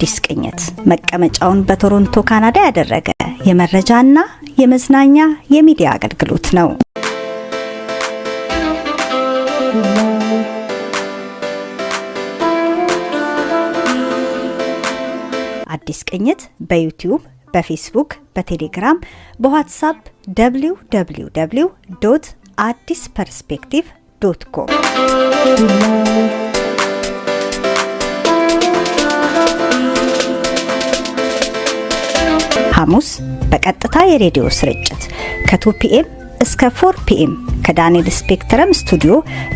አዲስ ቅኝት መቀመጫውን በቶሮንቶ ካናዳ ያደረገ የመረጃና የመዝናኛ የሚዲያ አገልግሎት ነው። አዲስ ቅኝት በዩቲዩብ፣ በፌስቡክ፣ በቴሌግራም፣ በዋትስአፕ www.addisperspective.com ሐሙስ በቀጥታ የሬዲዮ ስርጭት ከ2 PM እስከ 4 PM ከዳንኤል ስፔክትረም ስቱዲዮ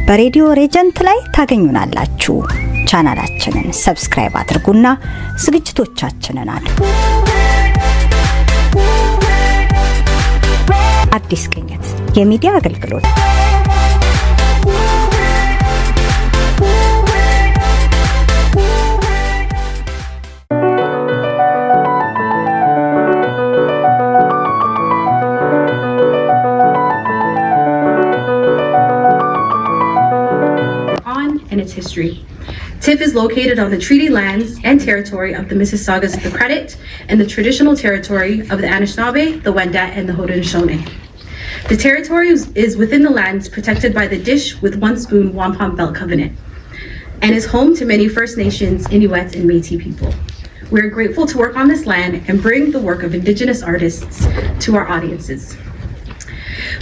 በሬዲዮ ሬጀንት ላይ ታገኙናላችሁ። ቻናላችንን ሰብስክራይብ አድርጉና ዝግጅቶቻችንን አድምጡ። አዲስ ቅኝት የሚዲያ አገልግሎት and its history. TIFF is located on the treaty lands and territory of the Mississaugas of the Credit and the traditional territory of the Anishinaabe, the Wendat, and the Haudenosaunee. The territory is within the lands protected by the Dish with One Spoon Wampum Belt Covenant and is home to many First Nations, Inuit, and Métis people. We are grateful to work on this land and bring the work of Indigenous artists to our audiences.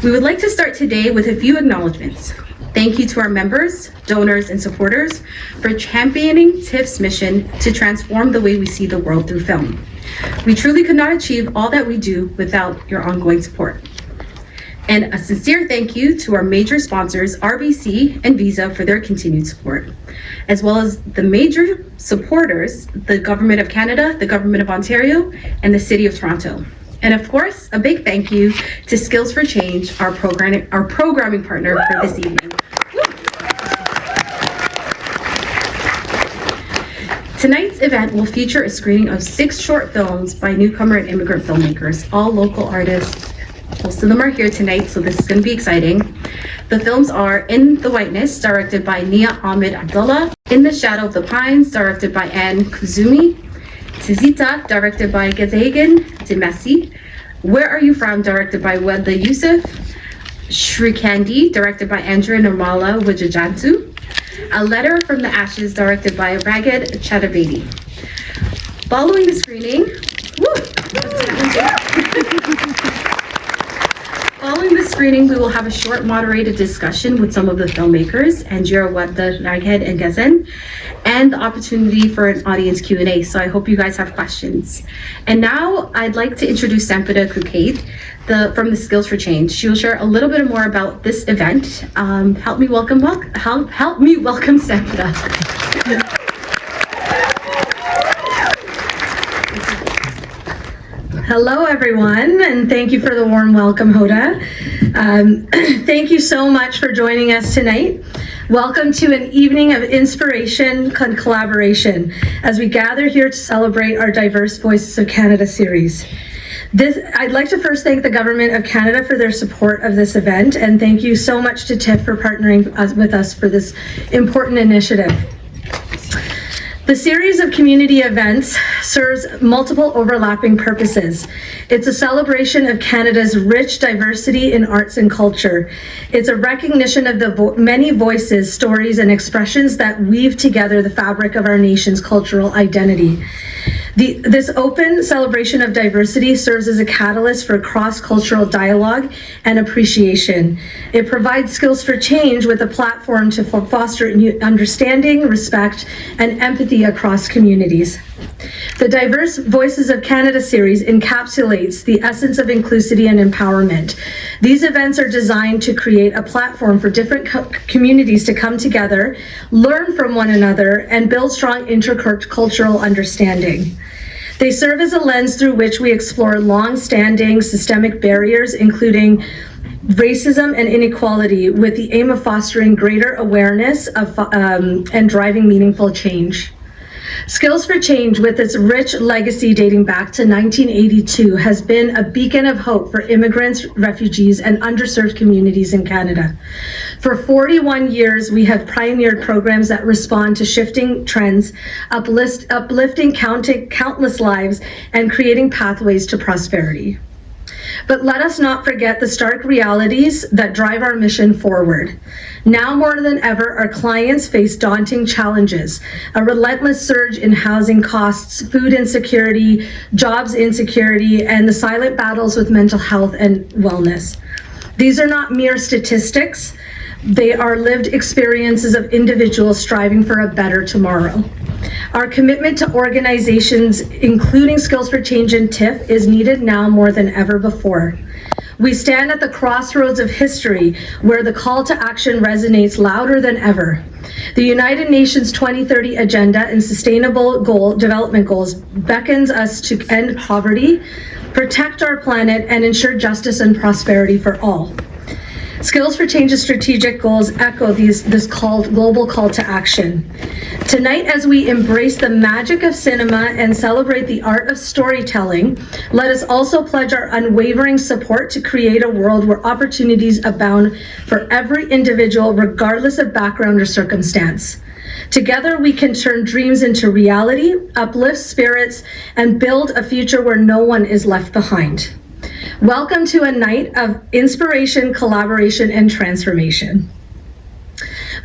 We would like to start today with a few acknowledgements. Thank you to our members, donors, and supporters for championing TIFF's mission to transform the way we see the world through film. We truly could not achieve all that we do without your ongoing support. And a sincere thank you to our major sponsors, RBC and Visa, for their continued support, as well as the major supporters, the Government of Canada, the Government of Ontario, and the City of Toronto. And of course, a big thank you to Skills for Change, our programming partner for this evening. Tonight's event will feature a screening of 6 short films by newcomer and immigrant filmmakers, all local artists. Most of them are here tonight, so this is going to be exciting. The films are In the Whiteness, directed by Nia Ahmed Abdullah, In the Shadow of the Pines, directed by Anne Kuzumi, Tizita, directed by Gezagan Dimasi, Where Are You From, directed by Wedla Youssef, Shrikandi, directed by Andrea Nirmala Wijajantu, A Letter from the Ashes, directed by Raged Chaturvedi. Following the screening, we will have a short moderated discussion with some of the filmmakers, Anjira Wadda, Raged, and Gezen, and the opportunity for an audience Q&A. So I hope you guys have questions. And now I'd like to introduce Sampita Kukade from the Skills for Change. She will share a little bit more about this event. Help me welcome Sampita. Hello, everyone, and thank you for the warm welcome, Hoda. Thank you so much for joining us tonight. Welcome to an evening of inspiration and collaboration as we gather here to celebrate our Diverse Voices of Canada series. I'd like to first thank the Government of Canada for their support of this event, and thank you so much to TIFF for partnering with us for this important initiative. The series of community events serves multiple overlapping purposes. It's a celebration of Canada's rich diversity in arts and culture. It's a recognition of the many voices, stories, and expressions that weave together the fabric of our nation's cultural identity. This open celebration of diversity serves as a catalyst for cross-cultural dialogue and appreciation. It provides Skills for Change with a platform to foster understanding, respect, and empathy across communities. The Diverse Voices of Canada series encapsulates the essence of inclusivity and empowerment. These events are designed to create a platform for different communities to come together, learn from one another, and build strong intercultural understanding. They serve as a lens through which we explore long-standing systemic barriers, including racism and inequality, with the aim of fostering greater awareness of and driving meaningful change. Skills for Change, with its rich legacy dating back to 1982, has been a beacon of hope for immigrants, refugees, and underserved communities in Canada. For 41 years, we have pioneered programs that respond to shifting trends, uplifting countless lives, and creating pathways to prosperity. But let us not forget the stark realities that drive our mission forward. Now more than ever, our clients face daunting challenges, a relentless surge in housing costs, food insecurity, jobs insecurity, and the silent battles with mental health and wellness. These are not mere statistics. They are lived experiences of individuals striving for a better tomorrow. Our commitment to organizations, including Skills for Change and TIFF, is needed now more than ever before. We stand at the crossroads of history where the call to action resonates louder than ever. The United Nations 2030 Agenda and Sustainable Development Goals beckons us to end poverty, protect our planet, and ensure justice and prosperity for all. Skills for Change's strategic goals echo this global call to action. Tonight, as we embrace the magic of cinema and celebrate the art of storytelling, let us also pledge our unwavering support to create a world where opportunities abound for every individual, regardless of background or circumstance. Together, we can turn dreams into reality, uplift spirits, and build a future where no one is left behind. Welcome to a night of inspiration, collaboration, and transformation.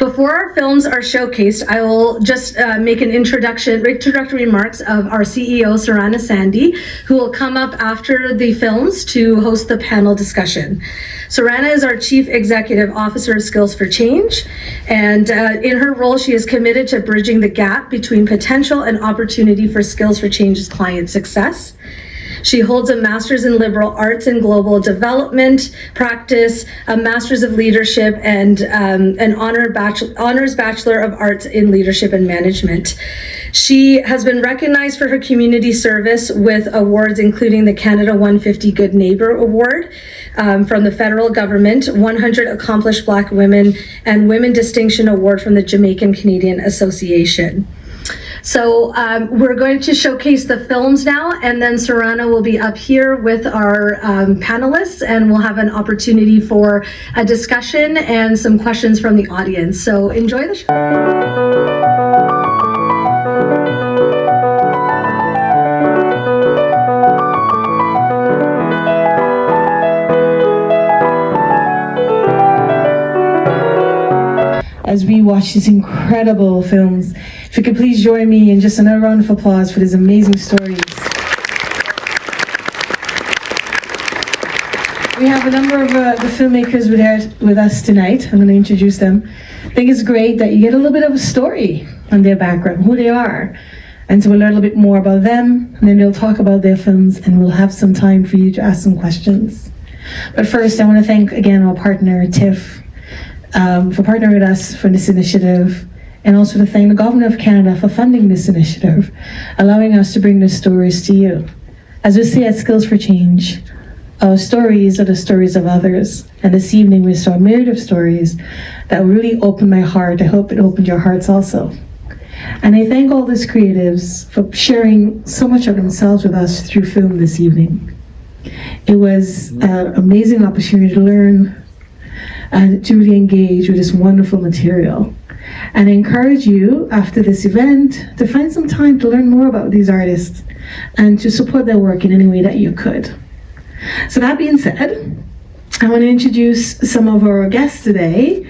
Before our films are showcased, I will just make an introductory remarks of our CEO, Sarana Sandy, who will come up after the films to host the panel discussion. Sarana is our Chief Executive Officer of Skills for Change, and in her role, she is committed to bridging the gap between potential and opportunity for Skills for Change's client success. She holds a Master's in Liberal Arts and Global Development Practice, a Master's of Leadership, and an Honors Bachelor of Arts in Leadership and Management. She has been recognized for her community service with awards including the Canada 150 Good Neighbor Award from the federal government, 100 Accomplished Black Women, and Women Distinction Award from the Jamaican Canadian Association. So we're going to showcase the films now, and then Sarana will be up here with our panelists, and we'll have an opportunity for a discussion and some questions from the audience. So enjoy the show. As we watch these incredible films, if you could please join me in just another round of applause for these amazing stories. We have a number of the filmmakers with us tonight. I'm going to introduce them. I think it's great that you get a little bit of a story on their background, who they are. And so we'll learn a little bit more about them, and then they'll talk about their films, and we'll have some time for you to ask some questions. But first, I want to thank again our partner, TIFF, for partnering with us for this initiative, and also to thank the Government of Canada for funding this initiative, allowing us to bring the stories to you. As we say at Skills for Change, our stories are the stories of others, and this evening we saw a myriad of stories that really opened my heart. I hope it opened your hearts also. And I thank all these creatives for sharing so much of themselves with us through film this evening. It was an amazing opportunity to learn and to really engage with this wonderful material. And I encourage you, after this event, to find some time to learn more about these artists and to support their work in any way that you could. So that being said, I want to introduce some of our guests today.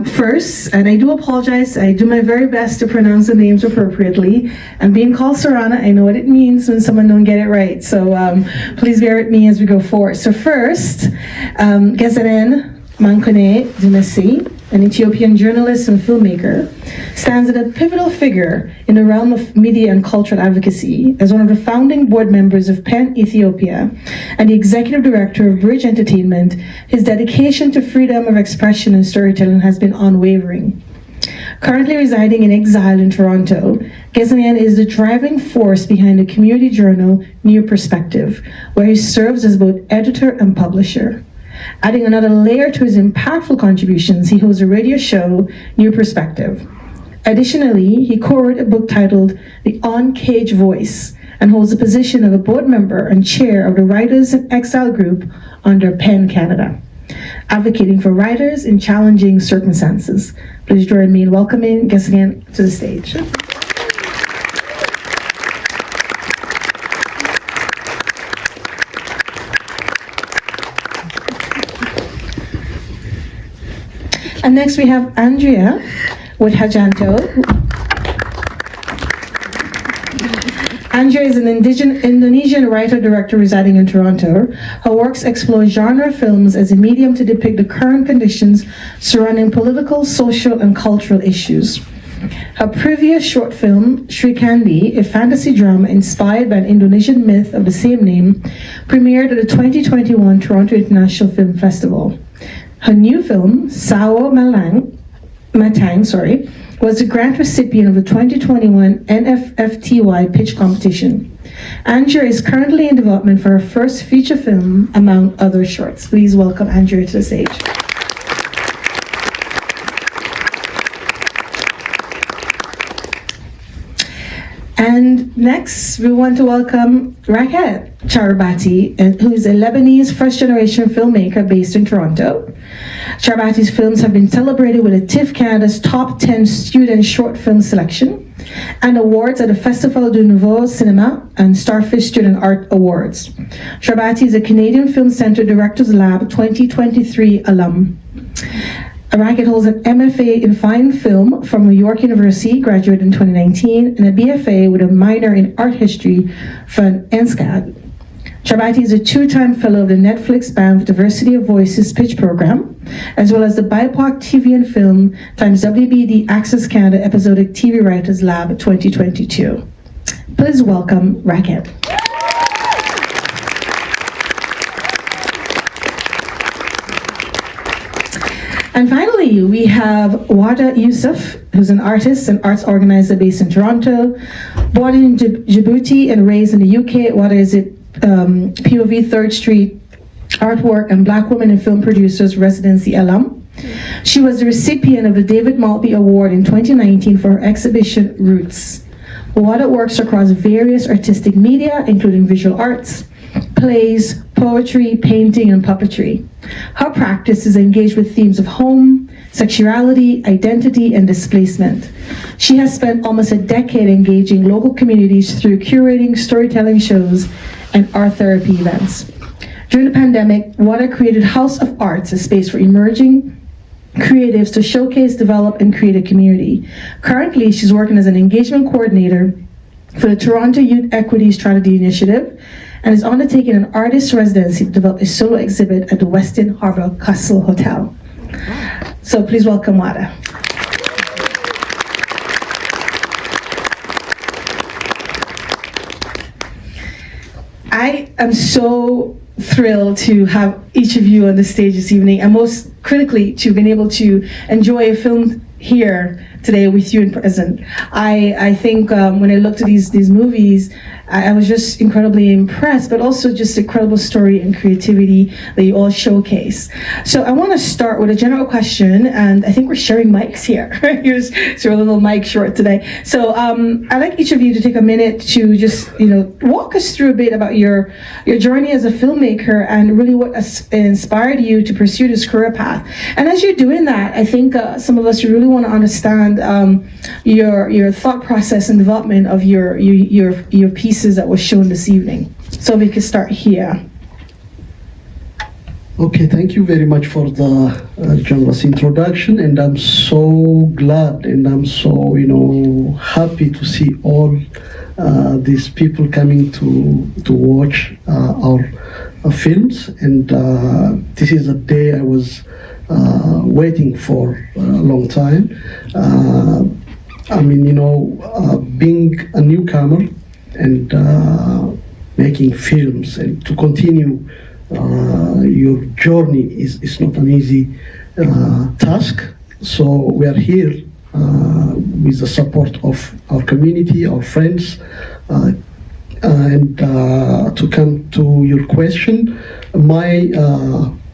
First, and I do apologize, I do my very best to pronounce the names appropriately. I'm being called Sarana, I know what it means when someone don't get it right, so please bear with me as we go forward. So first, Gezeren Mankone Dinesi, an Ethiopian journalist and filmmaker, stands as a pivotal figure in the realm of media and cultural advocacy as one of the founding board members of PEN Ethiopia and the executive director of Bridge Entertainment. His dedication to freedom of expression and storytelling has been unwavering. Currently residing in exile in Toronto, Gezeren is the driving force behind the community journal New Perspective, where he serves as both editor and publisher. Adding another layer to his impactful contributions, he hosts a radio show, New Perspective. Additionally, he co-wrote a book titled The On-Cage Voice and holds the position of a board member and chair of the Writers in Exile group under PEN Canada, advocating for writers in challenging circumstances. Please join me in welcoming guests again to the stage. And next we have Andrea with Hajanto. Andrea is an Indonesian writer-director residing in Toronto. Her works explore genre films as a medium to depict the current conditions surrounding political, social, and cultural issues. Her previous short film, Sri Kandi, a fantasy drama inspired by an Indonesian myth of the same name, premiered at the 2021 Toronto International Film Festival. Her new film, Sawo Matang, was the grant recipient of the 2021 NFFTY pitch competition. Andrea is currently in development for her first feature film, among other shorts. Please welcome Andrea to the stage. And next, we want to welcome Raket Charabati, who is a Lebanese first-generation filmmaker based in Toronto. Charabati's films have been celebrated with a TIFF Canada's Top 10 Student Short Film Selection and awards at the Festival du Nouveau Cinema and Starfish Student Art Awards. Charabati is a Canadian Film Centre Directors Lab 2023 alum. Raket holds an MFA in Fine Film from New York University, graduated in 2019, and a BFA with a minor in Art History from NSCAD. Charabati is a two-time fellow of the Netflix Banff Diversity of Voices Pitch Program, as well as the BIPOC TV and Film times WBD Access Canada Episodic TV Writers Lab 2022. Please welcome Raket. And finally, we have Wada Youssef, who's an artist and arts organizer based in Toronto. Born in Djibouti and raised in the UK, Wada is a POV 3rd Street Artwork and Black Women in Film Producers Residency alum. She was the recipient of the David Maltby Award in 2019 for her exhibition Roots. Wada works across various artistic media, including visual arts, plays, poetry, painting, and puppetry. Her practice is engaged with themes of home, sexuality, identity, and displacement. She has spent almost a decade engaging local communities through curating storytelling shows and art therapy events. During the pandemic, Wada created House of Arts, a space for emerging creatives to showcase, develop, and create a community. Currently, she's working as an engagement coordinator for the Toronto Youth Equity Strategy Initiative and is undertaking an artist residency to develop a solo exhibit at the Westin Harbour Castle Hotel. So please welcome Wada. I am so thrilled to have each of you on the stage this evening, and most critically to being able to enjoy a film here today with you in present. I think when I looked at these movies, I was just incredibly impressed, but also just incredible story and creativity that you all showcase. So I want to start with a general question, and I think we're sharing mics here. So a little mic short today. So I'd like each of you to take a minute to just walk us through a bit about your journey as a filmmaker and really what inspired you to pursue this career path. And as you're doing that, I think some of us really want to understand your thought process and development of your pieces that was shown this evening. So we can start here. Okay, thank you very much for the generous introduction, and I'm so glad and I'm so happy to see all these people coming to watch our films, and this is a day I was waiting for a long time. Being a newcomer and making films and to continue your journey is not an easy task. So we are here with the support of our community, our friends, and to come to your question, my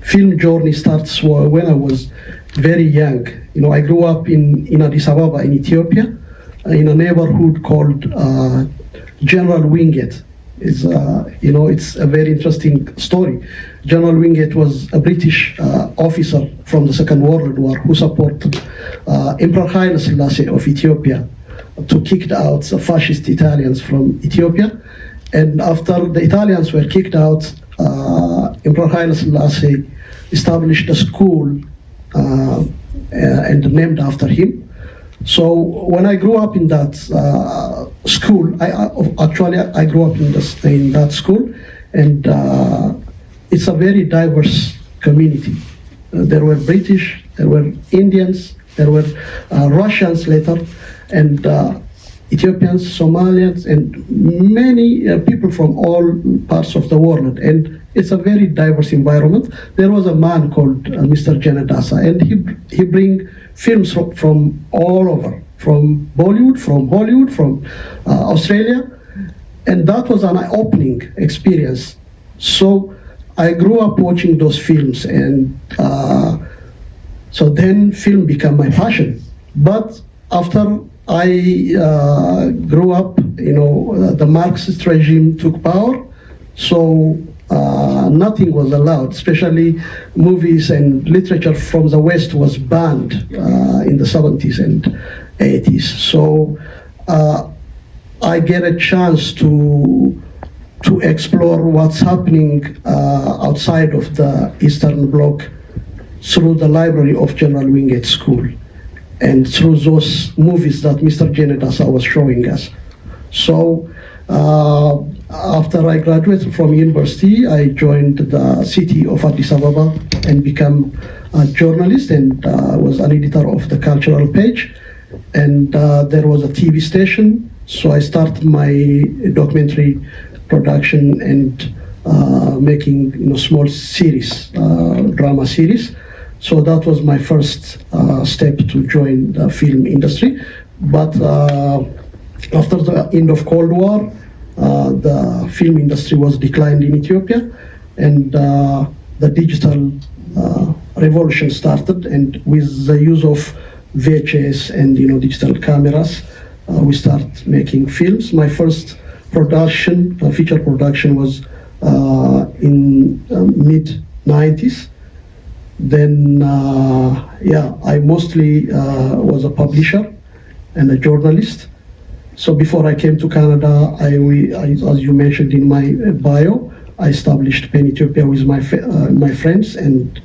film journey starts when I was very young. I grew up in Addis Ababa in Ethiopia, in a neighborhood called General Winget. It's a very interesting story. General Winget was a British officer from the Second World War who supported Emperor Haile Selassie of Ethiopia to kick out the fascist Italians from Ethiopia. And after the Italians were kicked out, Emperor Haile Selassie established a school and named after him. So when I grew up in that school, I grew up in that school, and it's a very diverse community. There were British, there were Indians, there were Russians later, and Ethiopians, Somalians, and many people from all parts of the world. And it's a very diverse environment. There was a man called Mr. Janadasa, and he bring films from all over, from Bollywood, from Hollywood, from Australia, and that was an eye-opening experience. So I grew up watching those films, and so then film became my passion. But after I grew up, the Marxist regime took power, so nothing was allowed, especially movies and literature from the West was banned in the 70s and 80s. So I get a chance to explore what's happening outside of the Eastern Bloc through the library of General Winget School and through those movies that Mr. Janadasa was showing us. So after I graduated from university, I joined the city of Addis Ababa and became a journalist, and was an editor of the cultural page. And there was a TV station, so I started my documentary production and making small series, drama series. So that was my first step to join the film industry. But after the end of Cold War, the film industry was declined in Ethiopia, and the digital revolution started. And with the use of VHS and digital cameras, we started making films. My first production, feature production, was in mid 90s. Then I mostly was a publisher and a journalist. So before I came to Canada, I, as you mentioned in my bio, I established PEN Ethiopia with my friends and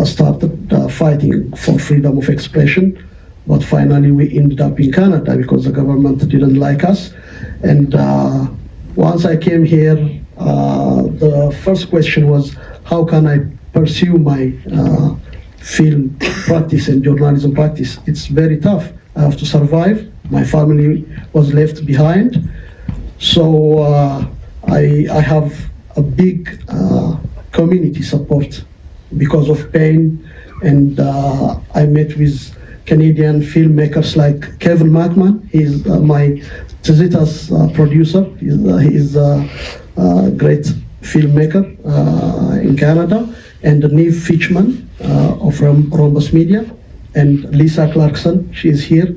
started fighting for freedom of expression. But finally we ended up in Canada because the government didn't like us. And once I came here, the first question was, how can I pursue my film practice and journalism practice? It's very tough. I have to survive. My family was left behind. So I have a big community support because of PEN, and I met with Canadian filmmakers like Kevin Mackman. He's my Tizita's producer. He's a great filmmaker in Canada, and Neve Fitchman of Rhombus Media, and Lisa Clarkson, she is here.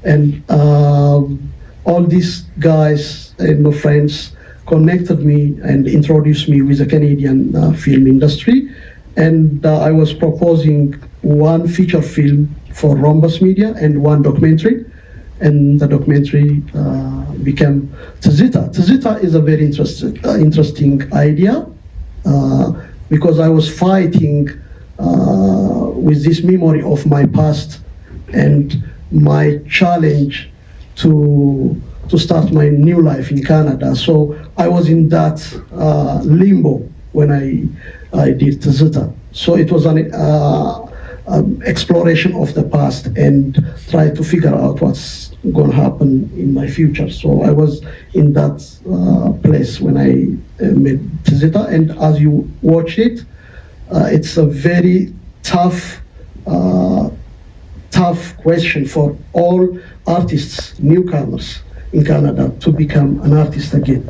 And all these guys and friends connected me and introduced me with the Canadian film industry. And I was proposing one feature film for Rhombus Media and one documentary. And the documentary became Tizita. Tizita is a very interesting idea because I was fighting with this memory of my past and my challenge to start my new life in Canada. So I was in that limbo when I did Tizita. So it was an exploration of the past and try to figure out what's going to happen in my future. So I was in that place when I made Tizita, and as you watch it, it's a very tough question for all artists, newcomers in Canada, to become an artist again.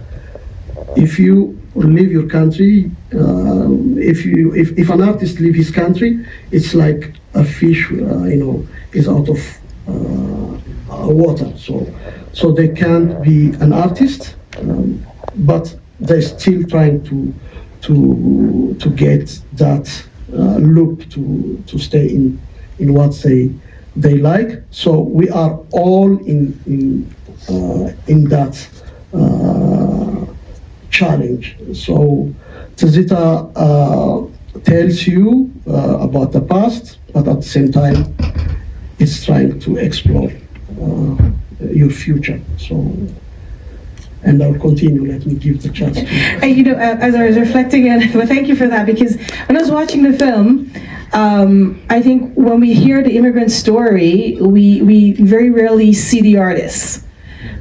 If you leave your country, if an artist leaves his country, it's like a fish, is out of water. So they can't be an artist, but they're still trying to get that look to stay in what they like. So we are all in that challenge. So Tazita tells you about the past, but at the same time, it's trying to explore your future. So, and I'll continue. Let me give the chance to you. And as I was reflecting, and well, thank you for that, because when I was watching the film, I think when we hear the immigrant story, we very rarely see the artists.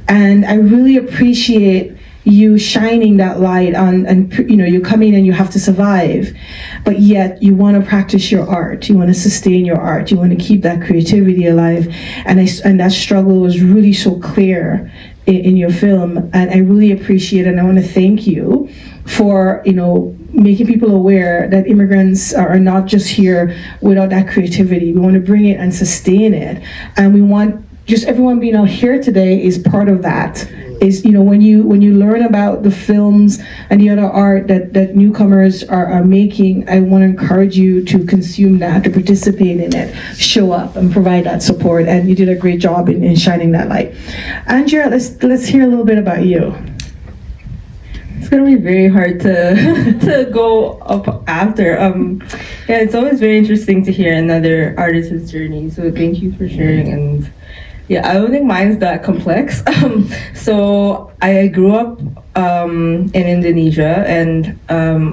And I really appreciate you shining that light on, and you come in and you have to survive, but yet you want to practice your art, you want to sustain your art, you want to keep that creativity alive, and that struggle was really so clear in your film, and I really appreciate it, and I want to thank you for making people aware that immigrants are not just here without that creativity. We want to bring it and sustain it, and we want just everyone being out here today is part of that. Is when you learn about the films and the other art that newcomers are making, I want to encourage you to consume that, to participate in it, show up and provide that support, and you did a great job in shining that light. Andrea, let's hear a little bit about you. It's gonna be very hard to go up after. Yeah, it's always very interesting to hear another artist's journey, so thank you for sharing. And yeah, I don't think mine's that complex. So I grew up in Indonesia and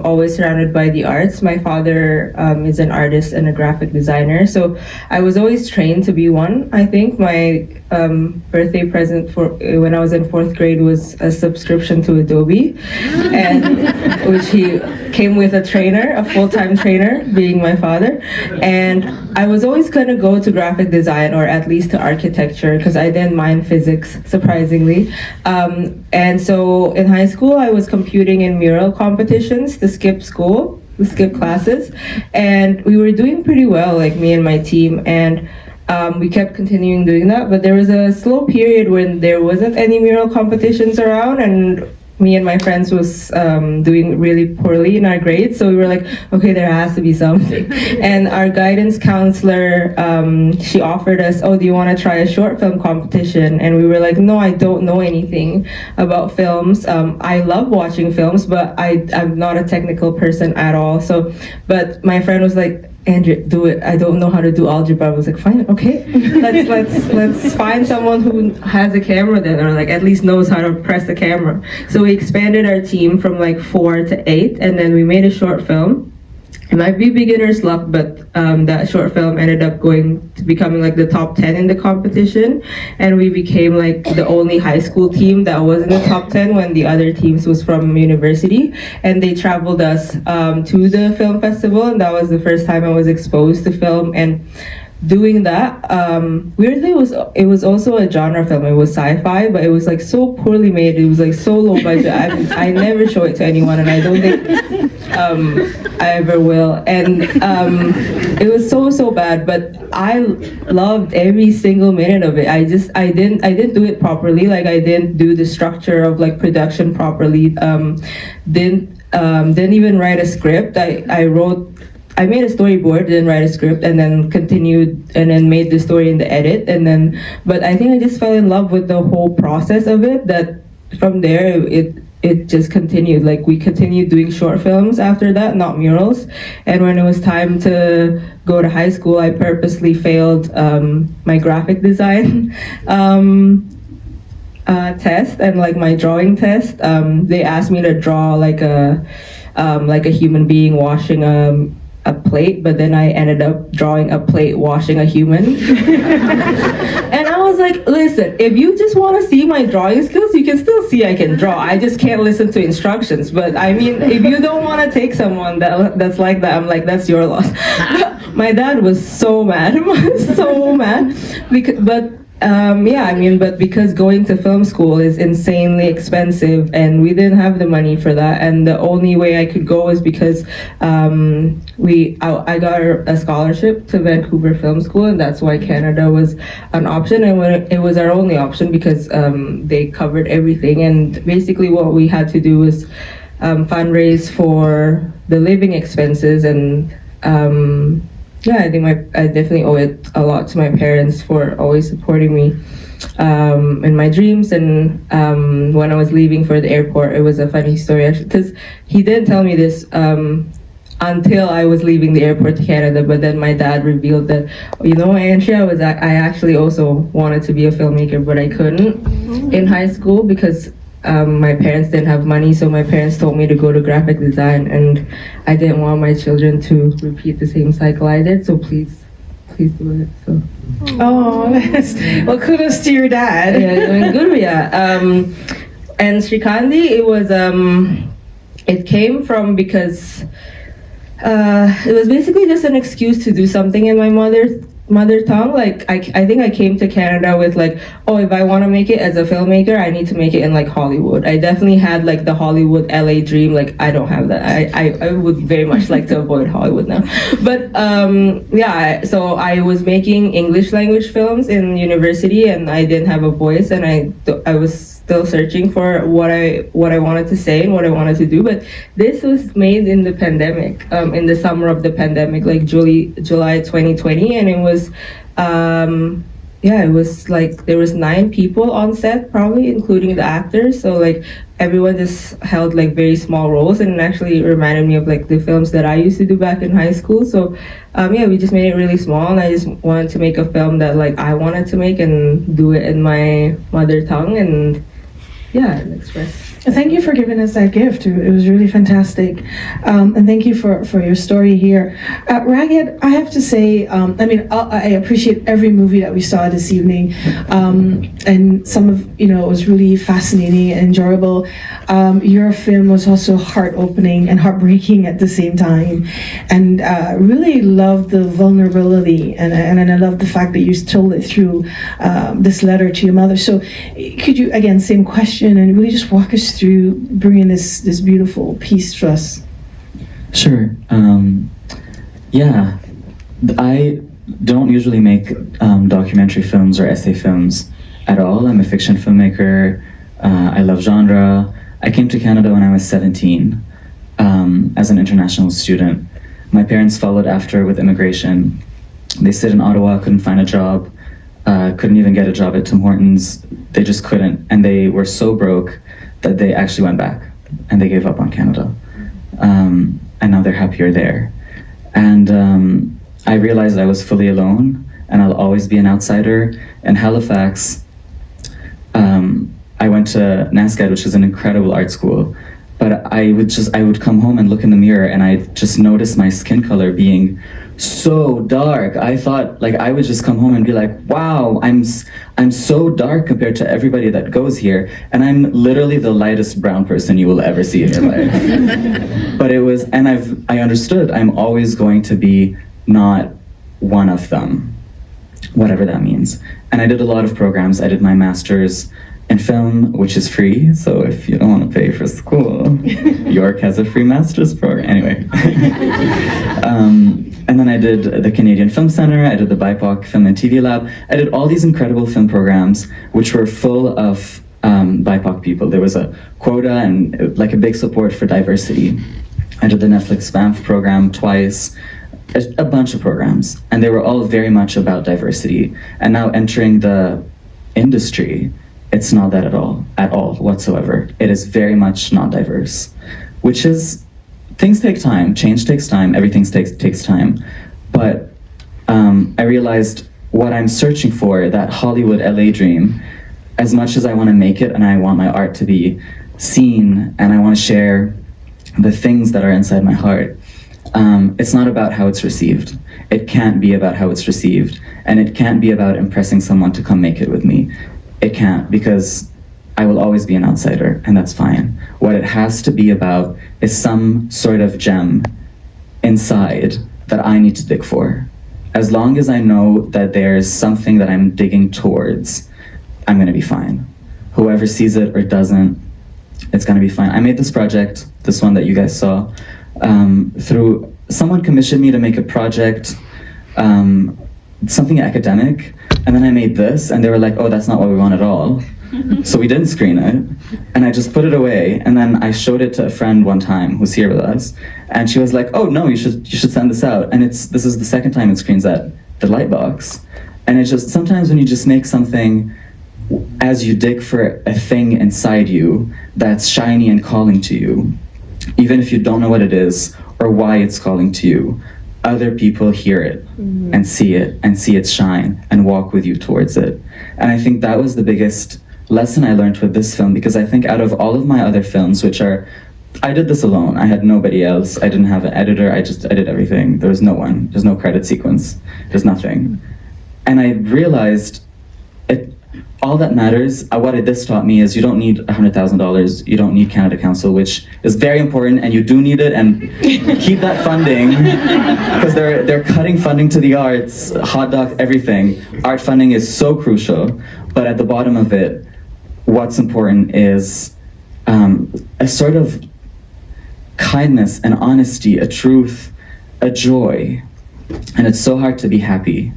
always surrounded by the arts. My father is an artist and a graphic designer, so I was always trained to be one. I think my birthday present for when I was in 4th grade was a subscription to Adobe, and which he came with a trainer, a full-time trainer, being my father. And I was always going to go to graphic design, or at least to architecture, because I didn't mind physics, surprisingly. And so in high school, I was competing in mural competitions to skip school, to skip classes. And we were doing pretty well, like me and my team. And we kept continuing doing that. But there was a slow period when there wasn't any mural competitions around, and me and my friends was doing really poorly in our grades, so we were like, okay, there has to be something. And our guidance counselor, she offered us, oh, do you want to try a short film competition? And we were like, no, I don't know anything about films. I love watching films, but I'm not a technical person at all. So, but my friend was like, Andrea, do it. I don't know how to do algebra. I was like, fine, okay. Let's find someone who has a camera then, or like at least knows how to press the camera. So we expanded our team from like 4 to 8, and then we made a short film. It might be beginner's luck, but that short film ended up going to becoming like the top 10 in the competition, and we became like the only high school team that was in the top 10 when the other teams was from university. And they traveled us to the film festival, and that was the first time I was exposed to film. And doing that, weirdly, it was also a genre film. It was sci-fi, but it was like so poorly made. It was like so low budget. I never show it to anyone, and I don't think I ever will. And it was so bad, but I loved every single minute of it. I didn't do it properly. Like I didn't do the structure of like production properly. Didn't even write a script. I made a storyboard, didn't write a script, and then continued and then made the story in the edit. And then, but I think I just fell in love with the whole process of it, that from there, it just continued. Like we continued doing short films after that, not murals. And when it was time to go to high school, I purposely failed my graphic design test and like my drawing test. They asked me to draw like a human being washing a plate, but then I ended up drawing a plate washing a human. And I was like, listen, if you just want to see my drawing skills, you can still see I can draw. I just can't listen to instructions. But I mean, if you don't want to take someone that's like that, I'm like, that's your loss. My dad was so mad, so mad. But Yeah, I mean, but because going to film school is insanely expensive and we didn't have the money for that, and the only way I could go was because I got a scholarship to Vancouver Film School, and that's why Canada was an option, and it was our only option because they covered everything, and basically what we had to do was fundraise for the living expenses, and yeah, I think I definitely owe it a lot to my parents for always supporting me in my dreams. And when I was leaving for the airport, it was a funny story actually, because he didn't tell me this until I was leaving the airport to Canada. But then my dad revealed that, you know, Andrea, I actually also wanted to be a filmmaker, but I couldn't in high school because my parents didn't have money, so my parents told me to go to graphic design, and I didn't want my children to repeat the same cycle I did, so please do it. So. Oh, well, kudos to your dad. Yeah, good, yeah. And Shrikandi, it came from because it was basically just an excuse to do something in my mother tongue. Like I think I came to Canada with like, oh, if I want to make it as a filmmaker, I need to make it in like Hollywood. I definitely had like the Hollywood LA dream. Like I don't have that. I would very much like to avoid Hollywood now. But yeah, so I was making English language films in university, and I didn't have a voice, and I was still searching for what I wanted to say and what I wanted to do. But this was made in the pandemic, in the summer of the pandemic, like July 2020, and it was it was like there was 9 people on set, probably including the actors. So like everyone just held like very small roles, and it actually reminded me of like the films that I used to do back in high school. So yeah, we just made it really small, and I just wanted to make a film that like I wanted to make and do it in my mother tongue, and yeah, and express. Thank you for giving us that gift. It was really fantastic. And thank you for your story here. Ragged, I have to say, I appreciate every movie that we saw this evening. And some of, it was really fascinating and enjoyable. Your film was also heart-opening and heartbreaking at the same time. And really loved the vulnerability. And I love the fact that you told it through this letter to your mother. So could you, again, same question, and really just walk us through bringing this beautiful piece to us? Sure. Yeah, I don't usually make documentary films or essay films at all. I'm a fiction filmmaker. I love genre. I came to Canada when I was 17 as an international student. My parents followed after with immigration. They stayed in Ottawa, couldn't find a job, couldn't even get a job at Tim Hortons. They just couldn't, and they were so broke that they actually went back and they gave up on Canada. And now they're happier there. And I realized I was fully alone and I'll always be an outsider. In Halifax, I went to NASCAD, which is an incredible art school, but I would come home and look in the mirror and I just noticed my skin color being so dark. I thought, like, I would just come home and be like, wow, I'm so dark compared to everybody that goes here, and I'm literally the lightest brown person you will ever see in your life. But it was, and I understood I'm always going to be not one of them, whatever that means. And I did a lot of programs. I did my master's in film, which is free, so if you don't want to pay for school, York has a free master's program. Anyway. And then I did the Canadian Film Centre, I did the BIPOC Film and TV Lab. I did all these incredible film programs, which were full of BIPOC people. There was a quota and like a big support for diversity. I did the Netflix Banff program twice, a bunch of programs, and they were all very much about diversity. And now entering the industry, it's not that at all whatsoever. It is very much not diverse, which is, things take time, change takes time, everything takes time. But I realized what I'm searching for, that Hollywood LA dream, as much as I want to make it and I want my art to be seen and I want to share the things that are inside my heart, it's not about how it's received. It can't be about how it's received, and it can't be about impressing someone to come make it with me. It can't, because I will always be an outsider, and that's fine. What it has to be about is some sort of gem inside that I need to dig for. as long as I know that there's something that I'm digging towards, I'm gonna be fine. Whoever sees it or doesn't, it's gonna be fine. I made this project, this one that you guys saw, through someone commissioned me to make a project, something academic, and then I made this, and they were like, oh, that's not what we want at all. So we didn't screen it, and I just put it away, and then I showed it to a friend one time who's here with us, and she was like, oh no, you should send this out. And this is the second time it screens at the Lightbox. And it's just, sometimes when you just make something as you dig for a thing inside you that's shiny and calling to you, even if you don't know what it is or why it's calling to you, other people hear it and see it shine and walk with you towards it. And I think that was the biggest lesson I learned with this film, because I think out of all of my other films, which are, I did this alone, I had nobody else, I didn't have an editor, I did everything. There was no one, there's no credit sequence, there's nothing. And I realized all that matters, what this taught me is you don't need $100,000, you don't need Canada Council, which is very important, and you do need it, and keep that funding, because they're cutting funding to the arts, hot dog, everything. Art funding is so crucial, but at the bottom of it, what's important is a sort of kindness, an honesty, a truth, a joy. And it's so hard to be happy.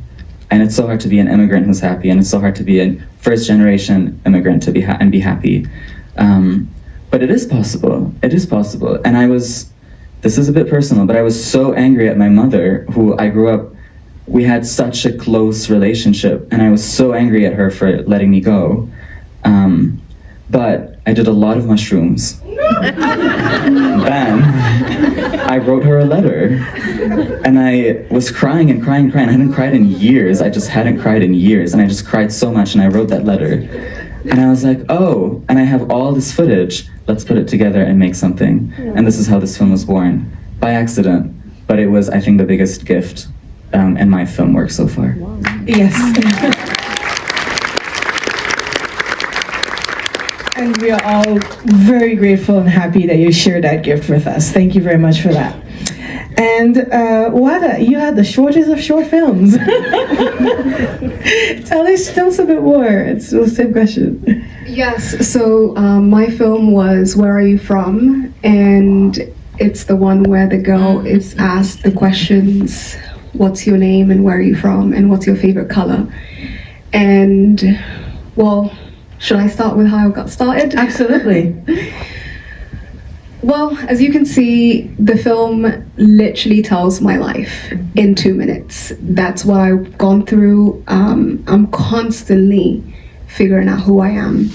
And it's so hard to be an immigrant who's happy, and it's so hard to be a first-generation immigrant to be happy. But it is possible. It is possible. And this is a bit personal, but I was so angry at my mother, who I grew up, we had such a close relationship, and I was so angry at her for letting me go. But I did a lot of mushrooms. Then I wrote her a letter, and I was crying and crying and crying. I hadn't cried in years. I just hadn't cried in years, and I just cried so much, and I wrote that letter. And I was like, oh, and I have all this footage. Let's put it together and make something. And this is how this film was born, by accident. But it was, I think, the biggest gift in my film work so far. Wow. Yes. And we are all very grateful and happy that you shared that gift with us. Thank you very much for that. And Wada, you had the shortest of short films. Tell us a bit more. It's the same question. Yes, so my film was Where Are You From? And it's the one where the girl is asked the questions, what's your name and where are you from and what's your favorite color? And, well, should I start with how I got started? Absolutely. Well, as you can see, the film literally tells my life in 2 minutes. That's what I've gone through. I'm constantly figuring out who I am,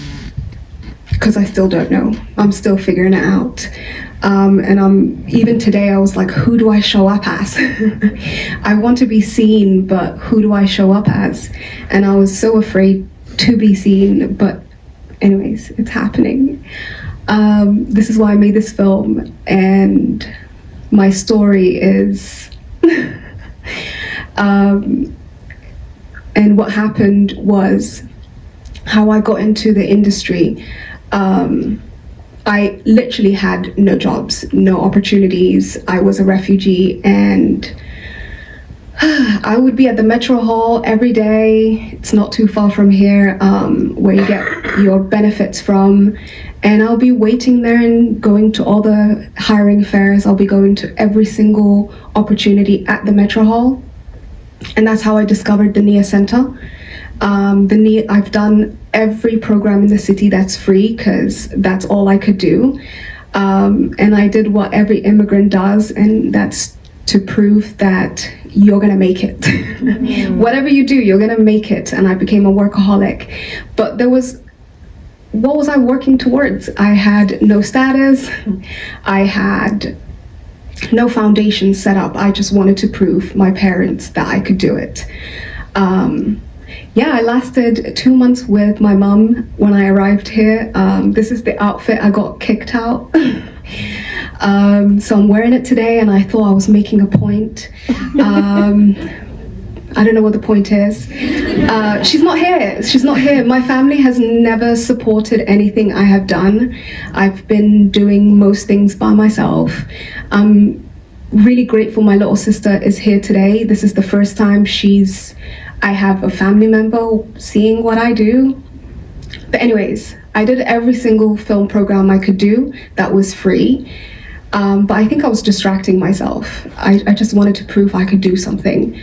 because I still don't know. I'm still figuring it out. And even today I was like, who do I show up as? I want to be seen, but who do I show up as? And I was so afraid to be seen, but anyways, it's happening. This is why I made this film, and my story is and what happened was how I got into the industry. I literally had no jobs, no opportunities. I was a refugee, and I would be at the Metro Hall every day. It's not too far from here, where you get your benefits from. And I'll be waiting there and going to all the hiring fairs. I'll be going to every single opportunity at the Metro Hall. And that's how I discovered the NIA Center. I've done every program in the city that's free, because that's all I could do. And I did what every immigrant does, and that's to prove that you're gonna make it. Whatever you do, you're gonna make it. And I became a workaholic. But what was I working towards? I had no status. I had no foundation set up. I just wanted to prove my parents that I could do it. I lasted 2 months with my mum when I arrived here. This is the outfit I got kicked out. So I'm wearing it today, and I thought I was making a point. I don't know what the point is. She's not here. She's not here. My family has never supported anything I have done. I've been doing most things by myself. really grateful my little sister is here today. This is the first time I have a family member seeing what I do. But anyways, I did every single film program I could do that was free. But I think I was distracting myself. I just wanted to prove I could do something.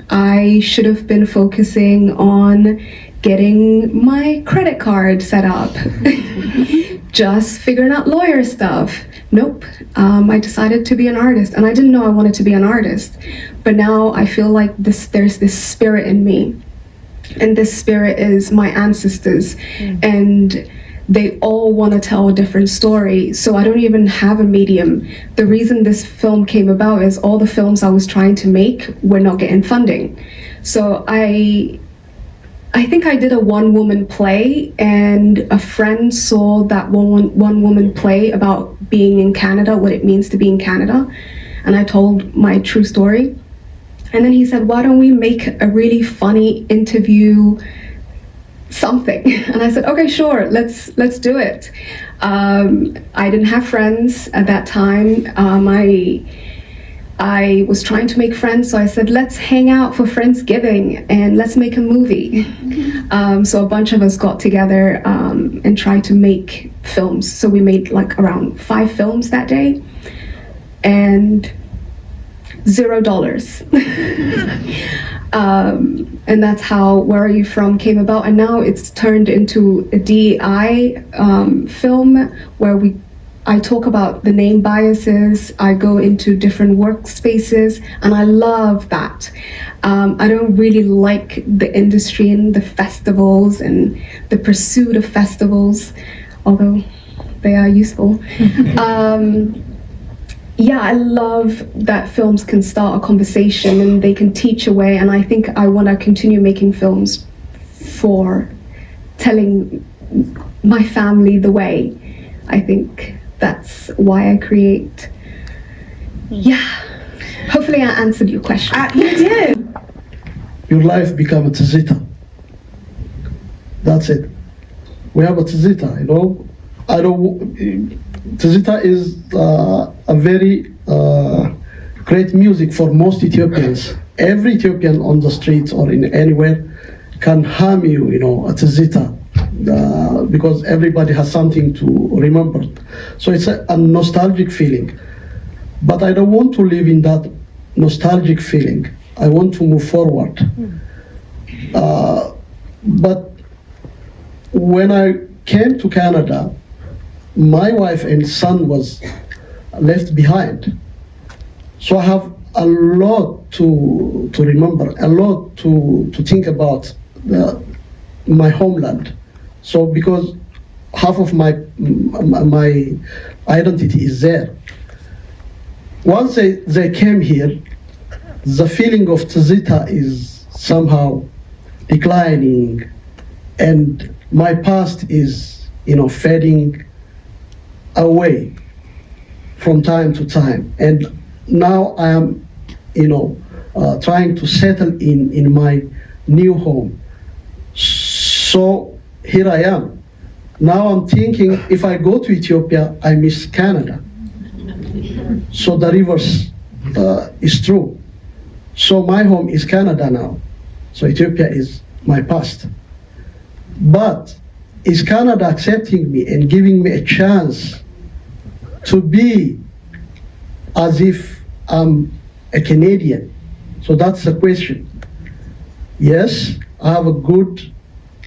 I should have been focusing on getting my credit card set up, just figuring out lawyer stuff. Nope, I decided to be an artist, and I didn't know I wanted to be an artist, but now I feel like there's this spirit in me, and this spirit is my ancestors, and they all want to tell a different story, so I don't even have a medium. The reason this film came about is all the films I was trying to make were not getting funding. So I think I did a one-woman play, and a friend saw that one-woman play about being in Canada, what it means to be in Canada, and I told my true story. And then he said, why don't we make a really funny interview something? And I said, okay, sure, let's do it. I didn't have friends at that time. I was trying to make friends, so I said, let's hang out for Friendsgiving and let's make a movie. So a bunch of us got together and tried to make films. So we made like around 5 films that day, and $0. And that's how Where Are You From came about, and now it's turned into a DEI film where I talk about the name biases, I go into different workspaces, and I love that. I don't really like the industry and the festivals and the pursuit of festivals, although they are useful. I love that films can start a conversation and they can teach a way, and I think I want to continue making films for telling my family the way. I think that's why I create. Hopefully I answered your question. You did. Your life become a tzita. That's it. We have a tzita, you know. Tzita is a very great music for most Ethiopians. Every Ethiopian on the streets or in anywhere can hum you, you know, a tzita. Because everybody has something to remember. So it's a nostalgic feeling. But I don't want to live in that nostalgic feeling. I want to move forward. But when I came to Canada, my wife and son was left behind. So I have a lot to remember, a lot to think about my homeland. So because half of my identity is there. Once they came here, the feeling of tzita is somehow declining, and my past is, you know, fading away from time to time. And now I am, you know, trying to settle in my new home. So here I am. Now I'm thinking, if I go to Ethiopia, I miss Canada. So the reverse is true. So my home is Canada now. So Ethiopia is my past. But is Canada accepting me and giving me a chance to be as if I'm a Canadian? So that's the question. Yes, I have a good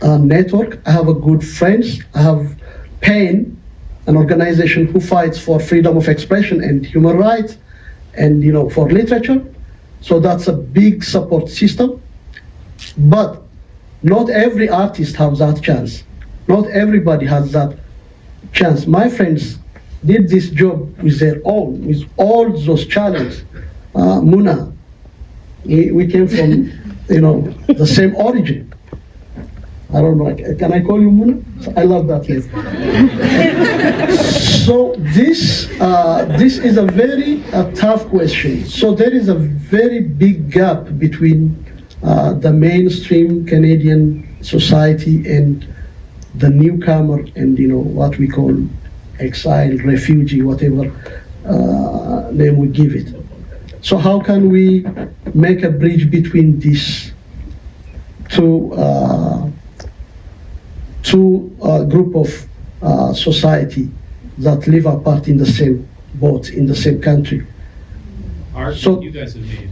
network, I have a good friends, I have PAIN, an organization who fights for freedom of expression and human rights, and, you know, for literature. So that's a big support system. But not every artist has that chance. Not everybody has that chance. My friends did this job with their own, with all those challenges. Muna, we came from, you know, the same origin. I don't know, can I call you Muna? I love that name. So this is a very tough question. So there is a very big gap between the mainstream Canadian society and the newcomer and, you know, what we call exile, refugee, whatever name we give it. So how can we make a bridge between these two group of society that live apart in the same boat, in the same country? Art So- that you guys have made.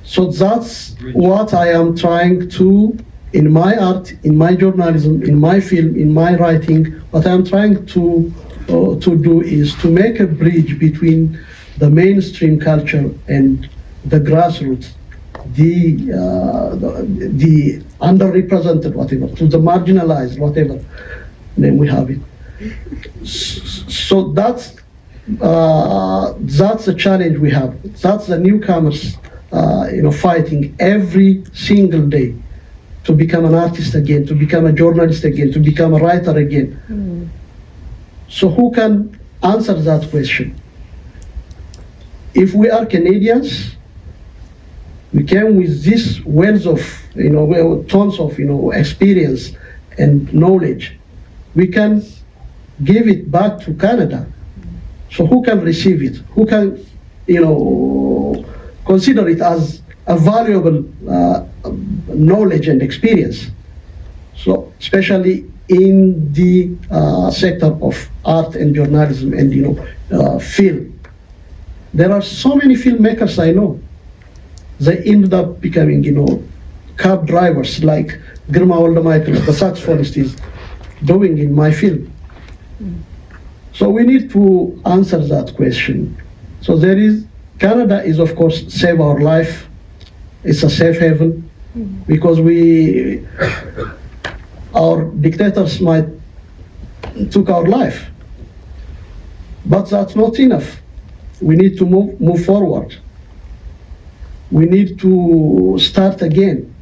So that's what I am trying to, in my art, in my journalism, in my film, in my writing, what I'm trying to do is to make a bridge between the mainstream culture and the grassroots, the underrepresented, whatever, to the marginalized, whatever name we have it. So that's the challenge we have. That's the newcomers, fighting every single day to become an artist again, to become a journalist again, to become a writer again. So who can answer that question? If we are Canadians, we came with this wealth of, tons of, experience and knowledge. We can give it back to Canada. So who can receive it? Who can, consider it as a valuable knowledge and experience? So especially in the sector of art and journalism and film. There are so many filmmakers I know. They ended up becoming, cab drivers like Girma Michael, the saxophonist, is doing in my film. So we need to answer that question. So Canada is of course save our life. It's a safe haven because our dictators might took our life, but that's not enough. We need to move forward. We need to start again.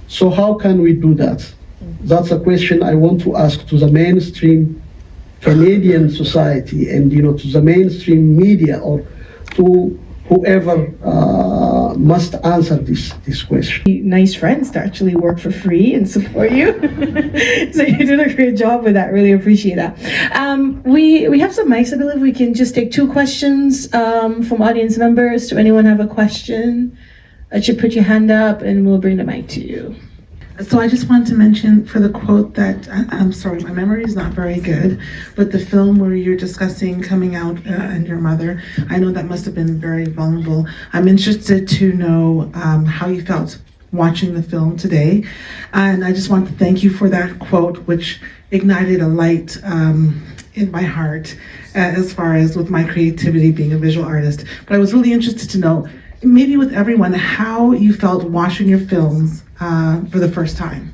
So how can we do that? That's a question I want to ask to the mainstream Canadian society and to the mainstream media or to whoever must answer this question. Nice friends to actually work for free and support you. So you did a great job with that. Really appreciate that. We have some mics. I believe we can just take 2 questions from audience members. Do anyone have a question? I should put your hand up and we'll bring the mic to you. So I just wanted to mention for the quote that, I'm sorry, my memory is not very good, but the film where you're discussing coming out and your mother, I know that must have been very vulnerable. I'm interested to know how you felt watching the film today. And I just want to thank you for that quote, which ignited a light in my heart as far as with my creativity being a visual artist. But I was really interested to know, maybe with everyone, how you felt watching your films for the first time.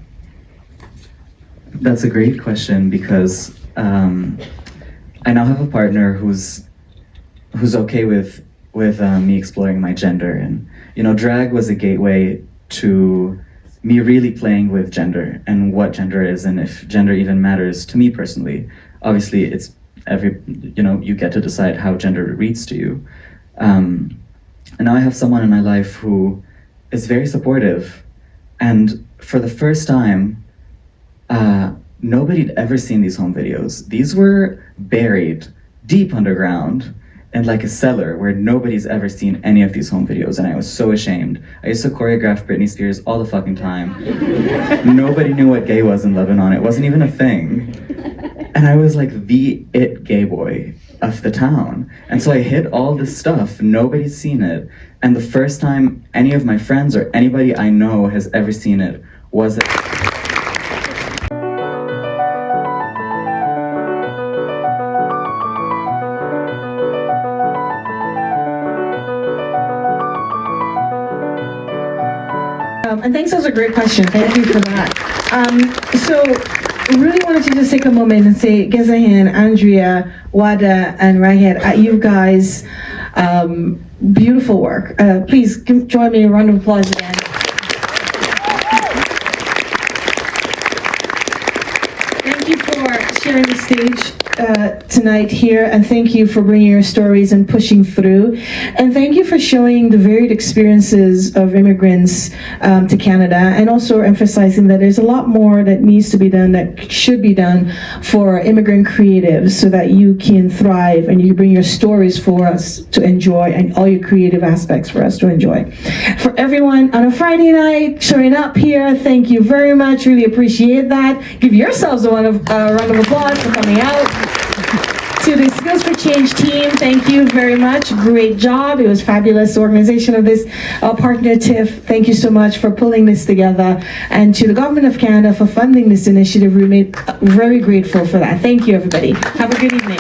That's a great question because I now have a partner who's okay with me exploring my gender, and drag was a gateway to me really playing with gender and what gender is and if gender even matters to me personally. Obviously, it's you get to decide how gender reads to you. And now I have someone in my life who is very supportive. And for the first time, nobody had ever seen these home videos. These were buried deep underground in like a cellar where nobody's ever seen any of these home videos, and I was so ashamed. I used to choreograph Britney Spears all the fucking time. Nobody knew what gay was in Lebanon. It wasn't even a thing. And I was like the it gay boy of the town. And so I hid all this stuff. Nobody's seen it. And the first time any of my friends or anybody I know has ever seen it was and thanks, that was a great question. Thank you for that. So really wanted to just take a moment and say, Gezahan, Andrea, Wada, and Raghad, you guys, beautiful work. Please join me in a round of applause again. Thank you for sharing the stage tonight here, and thank you for bringing your stories and pushing through. And thank you for showing the varied experiences of immigrants to Canada, and also emphasizing that there's a lot more that needs to be done, that should be done for immigrant creatives, so that you can thrive and you bring your stories for us to enjoy and all your creative aspects for us to enjoy. For everyone on a Friday night showing up here, thank you very much. Really appreciate that. Give yourselves a round of applause for coming out. To the Skills for Change team, thank you very much. Great job. It was fabulous organization of this partner TIFF. Thank you so much for pulling this together. And to the Government of Canada for funding this initiative. We remain very grateful for that. Thank you, everybody. Have a good evening.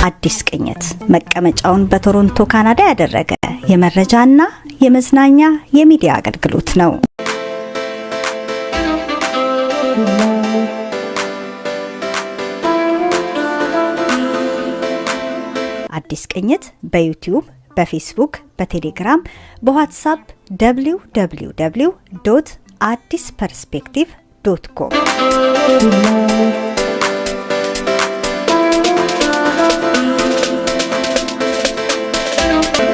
አዲስቅኝት መቀመጫውን በቶሮንቶ ካናዳ ያደረገ የመረጃና የመዝናኛ የሚዲያ አገልግሎት ነው። አዲስቅኝት በዩቲዩብ፣ በፌስቡክ፣ በቴሌግራም፣ በዋትስአፕ www.addisperspective.com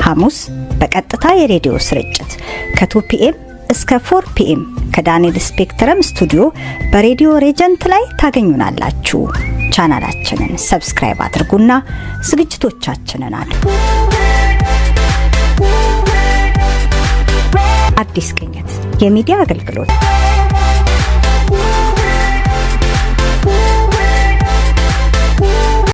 ሐሙስ በቀጥታ የሬዲዮ ስርጭት ከ2 ፒኤም እስከ 4 ፒኤም ከዳንኤል ስፔክትረም ስቱዲዮ በሬዲዮ ሬጀንት ላይ ታገኙናላችሁ። ቻናላችንን ሰብስክራይብ አድርጉና ዝግጅቶቻችንን አድምጡ። አዲስቅኝት የሚዲያ አገልግሎት